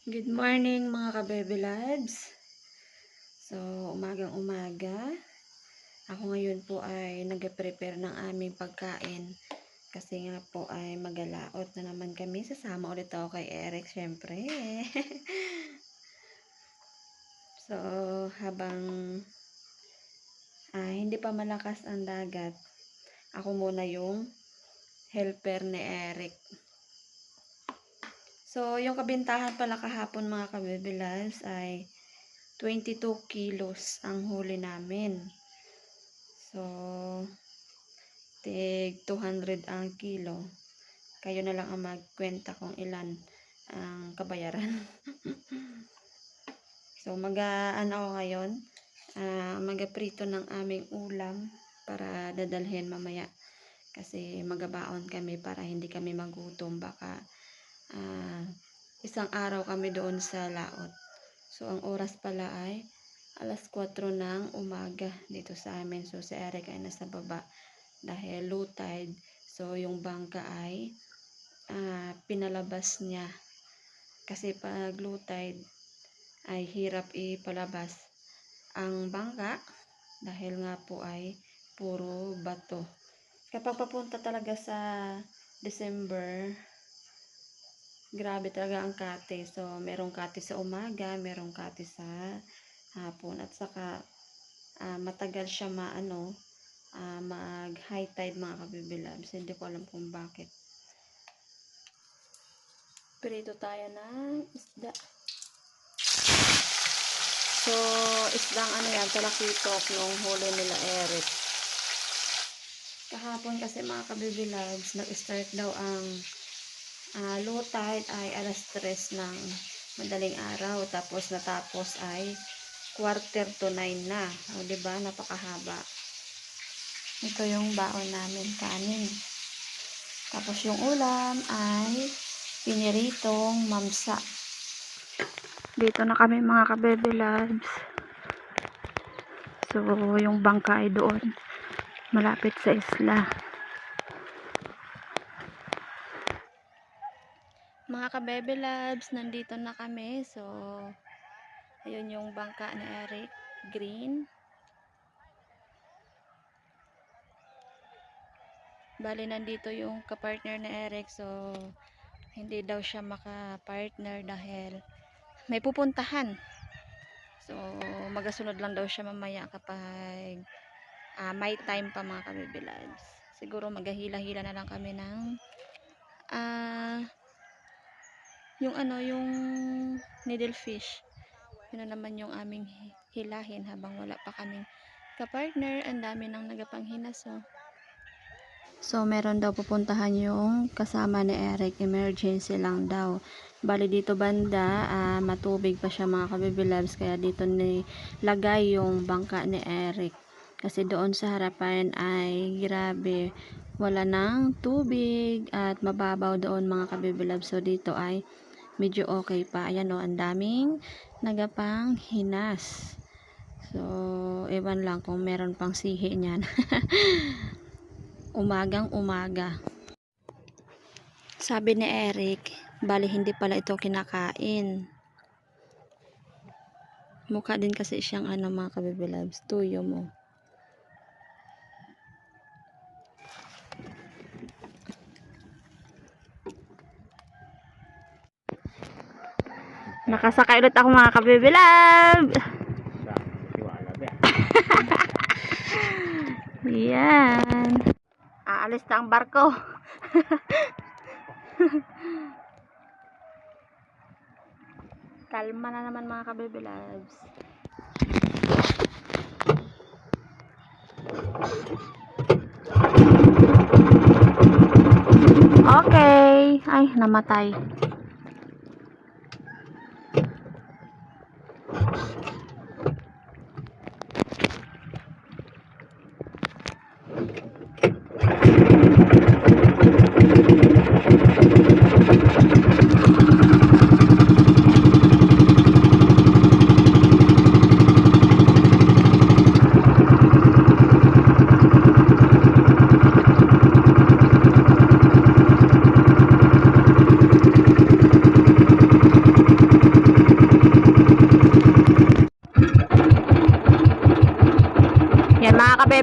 Good morning mga kabebe loves. So, umagang-umaga. Ako ngayon po ay nag-prepare ng aming pagkain. Kasi nga po ay magalaot na naman kami. Sasama ulit ako kay Eric, syempre. So, habang hindi pa malakas ang dagat, ako muna yung helper ni Eric. So, yung kabintahan pala kahapon mga kabebe loves ay 22 kilos ang huli namin. So, tig 200 ang kilo. Kayo na lang ang magkwenta kung ilan ang kabayaran. So, ano ako ngayon, magaprito ng aming ulam para dadalhin mamaya. Kasi magabaon kami para hindi kami magutom. Baka isang araw kami doon sa laot. So, ang oras pala ay alas 4 ng umaga dito sa amin. So, si Eric ay nasa baba dahil low tide. So, yung bangka ay pinalabas niya. Kasi pag low tide ay hirap ipalabas ang bangka dahil nga po ay puro bato. Kapag papunta talaga sa December, grabe talaga ang kate. So, merong kate sa umaga, merong kate sa hapon. At saka, matagal siya mag high tide mga kabibilabs. Hindi ko alam kung bakit. Prito tayo ng isda. So, isdang talakitok yung huli nila Eric. Kahapon kasi mga kabibilabs, nag-start daw ang low tide ay alas 3 ng madaling araw. Tapos natapos ay 8:45 na. O, diba? Napakahaba. Ito yung baon namin, kanin. Tapos yung ulam ay piniritong mamsa. Dito na kami mga kabebe loves. So, yung bangka ay doon. Malapit sa isla. Mga kabebe loves, nandito na kami. So, ayun yung bangka ni Eric. Green. Bali, nandito yung kapartner ni Eric. So, hindi daw siya makapartner dahil may pupuntahan. So, magasunod lang daw siya mamaya kapag may time pa mga kabebe loves. Siguro maghahila-hila na lang kami ng yung needle fish. Yun na naman yung aming hilahin habang wala pa kaming kapartner. Ang dami nang nagapanghinas. So, meron daw pupuntahan yung kasama ni Eric. Emergency lang daw. Bali dito banda, matubig pa siya mga kabibilabs. Kaya dito nilagay yung bangka ni Eric. Kasi doon sa harapan ay grabe. Wala nang tubig at mababaw doon mga kabibilabs. So, dito ay medyo okay pa. Ayan o, ang daming nagapang hinas. So, ewan lang kung meron pang sihi niyan. Umagang umaga. Sabi ni Eric, bali hindi pala ito kinakain. Mukha din kasi siyang mga kabibilabs. Tuyo mo. Nakasakay ulit ako mga kabibilab. Yan. Aalis na ang barko. Kalma na naman mga kabibilabs. Okay. Ay, namatay.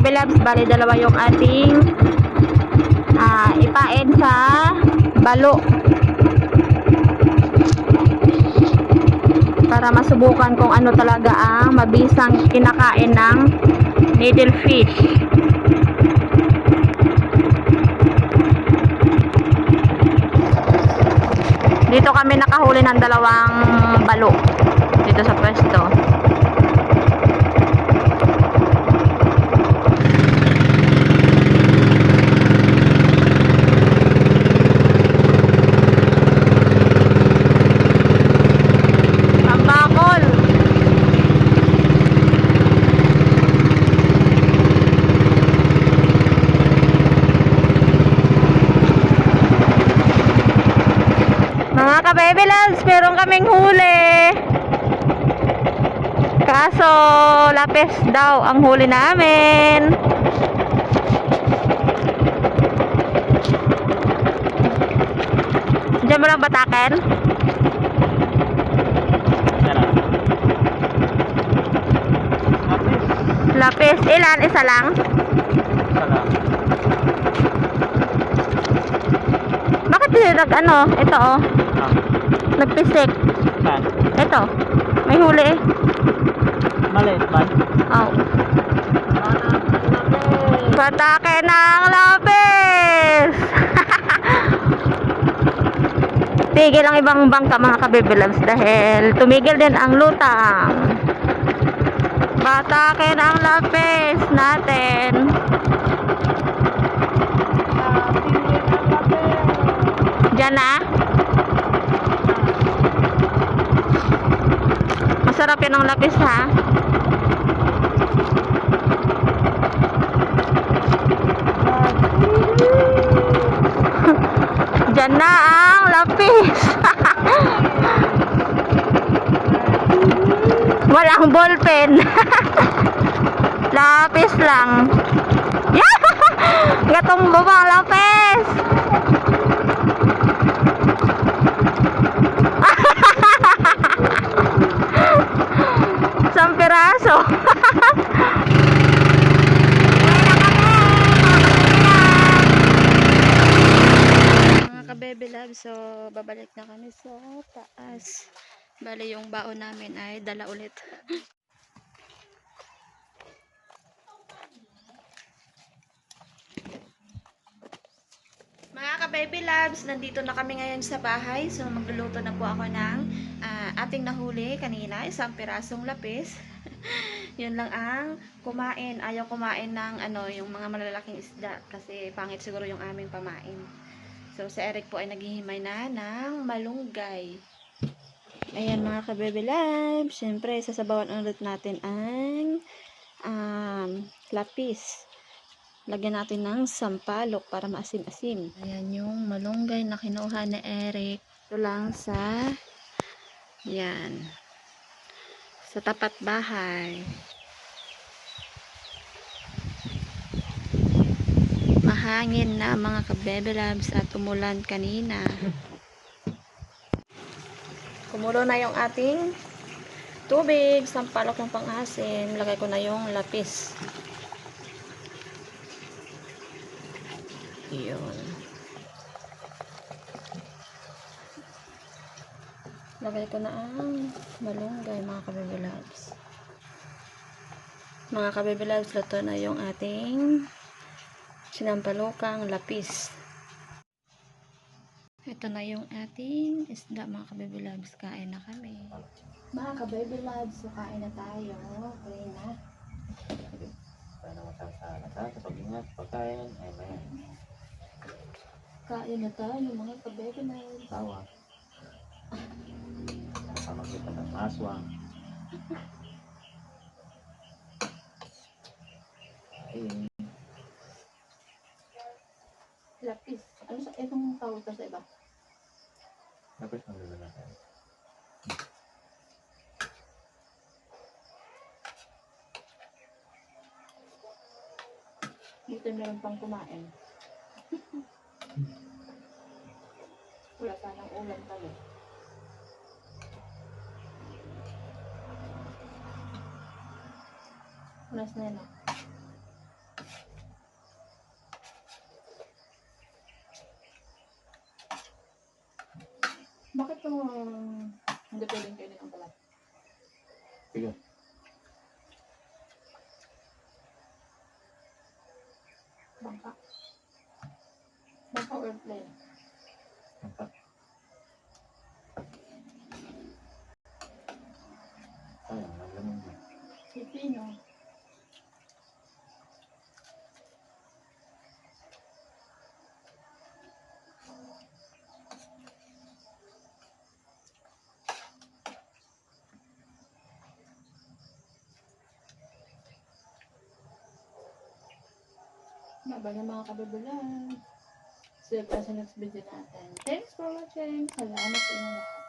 Baby Loves, bali dalawa yung ating ipain sa balo para masubukan kung ano talaga ang mabisang kinakain ng needlefish. Dito kami nakahuli ng dalawang balo dito sa pwesto. Tambakol. Mga ka-baby loves, meron kaming huli. Kaso, lapis daw ang huli namin. Diyan mo lang batakin? Lapis. Ilan? Isa lang? Isa lang. Bakit ano? Ito oh. Nagpisik. Saan? Ito. May huli eh. Maliit man. Oh. Batake ng lapis! Tigil ang ibang bangka mga ka-baby loves dahil tumigil din ang lutang. Batake ng lapis natin. Diyan na. Masarap yan ang lapis ha. Diyan na ang lapis. Walang ballpen. Lapis lang. Gatong bubang lapis. Isang piraso. Mga ka-baby love, so babalik na kami sa taas. Bali yung baon namin ay dala ulit. Mga ka-baby loves, nandito na kami ngayon sa bahay. So magluluto na po ako ng ating nahuli kanina, isang pirasong lapis. Yun lang ang kumain. Ayaw kumain ng yung mga malalaking isda kasi pangit siguro yung aming pamain. So si Eric po ay naghihimay na ng malunggay. Ayan mga ka-baby loves, syempre sasabawan ulit natin ang lapis. Lagyan natin ng sampalok para maasim-asim. Ayan yung malunggay na kinuha ni Eric. Ito lang sa sa tapat bahay. Mahangin na mga ka-baby loves at umulan kanina. Kumulo na yung ating tubig, sampalok ng pang-asim. Lagay ko na yung lapis. Yun. Lagay ko na ang malunggay mga ka-baby loves. Mga ka-baby loves, luto na yung ating sinampalokang lapis. Ito na yung ating isda mga ka-baby loves. Kain na kami. Mga ka-baby loves, so kain na tayo. Okay na. Para matasala ka kapag ingat pagkain ay may Kain na tayo mga ka-baby loves. tawa. Sama kita ng aswang. Ay, Lapis. Ano sa itong tawag sa iba? tapos magluluto na tayo. Dito meron pang kumain. Wala sanang ulam tayo. Ulas na yun. ito. Hindi pwedeng kainin ang balat. Sige. Bangka. Bangka or plain. Bangka. Sayang, naglaman mo. Pipino. Mabay na mga kabibulan. See you guys sa next video natin. Thanks for watching. Salamat sa inyong lahat.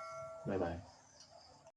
Bye-bye.